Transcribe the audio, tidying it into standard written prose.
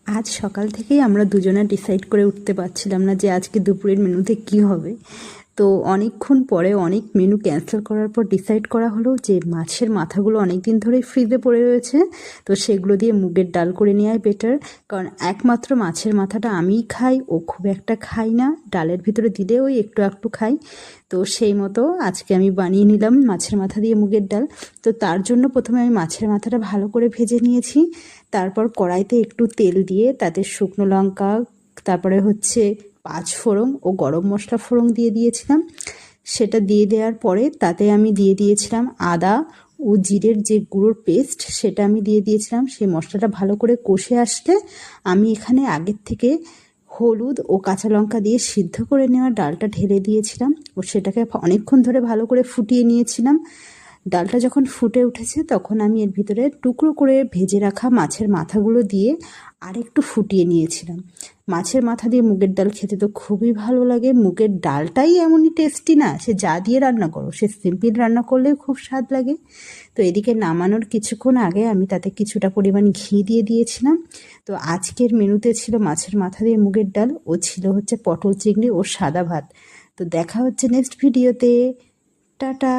আজ সকাল থেকেই আমরা দুজনে ডিসাইড করে উঠতে পারছিলাম না যে আজকে দুপুরের মেনুতে কি হবে। তো অনেকক্ষণ পরে অনেক মেনু ক্যান্সেল করার পর ডিসাইড করা হলো যে মাছের মাথাগুলো অনেক দিন ধরেই ফ্রিজে পড়ে রয়েছে, তো সেগুলো দিয়ে মুগের ডাল করে নেওয়াই বেটার। কারণ একমাত্র মাছের মাথাটা আমিই খাই, ও খুব একটা খাই না, ডালের ভিতরে দিলে ওই একটু একটু খাই। তো সেই মতো আজকে আমি বানিয়ে নিলাম মাছের মাথা দিয়ে মুগের ডাল। তো তার জন্য প্রথমে আমি মাছের মাথাটা ভালো করে ভেজে নিয়েছি। তারপর কড়াইতে একটু তেল দিয়ে তাতে শুকনো লঙ্কা, তারপরে হচ্ছে পাঁচফোড়ন ও গরম মশলা ফোড়ন দিয়ে দিয়েছিলাম। সেটা দিয়ে দেওয়ার পরে তাতে আমি দিয়ে দিয়েছিলাম আদা ও জিরের যে গুঁড়োর পেস্ট, সেটা আমি দিয়ে দিয়েছিলাম। সেই মশলাটা ভালো করে কষে আসলে আমি এখানে আগের থেকে হলুদ ও কাঁচা লঙ্কা দিয়ে সিদ্ধ করে নেওয়া ডালটা ঢেলে দিয়েছিলাম ও সেটাকে অনেকক্ষণ ধরে ভালো করে ফুটিয়ে নিয়েছিলাম। ডালটা যখন ফুটে উঠেছে তখন আমি এর ভিতরে টুকরো করে ভেজে রাখা মাছের মাথাগুলো দিয়ে আরেকটু ফুটিয়ে নিয়েছিলাম। মাছের মাথা দিয়ে মুগের ডাল খেতে তো খুবই ভালো লাগে। মুগের ডালটাই এমনই টেস্টি না, সে যা দিয়ে রান্না করো, সে সিম্পল রান্না করলেও খুব স্বাদ লাগে। তো এদিকে নামানোর কিছুক্ষণ আগে আমি তাতে কিছুটা পরিমাণ ঘি দিয়ে দিয়েছিলাম। তো আজকের মেনুতে ছিল মাছের মাথা দিয়ে মুগের ডাল ও ছিল হচ্ছে পটল চিংড়ি ও সাদা ভাত। তো দেখা হচ্ছে নেক্সট ভিডিওতে। টাটা।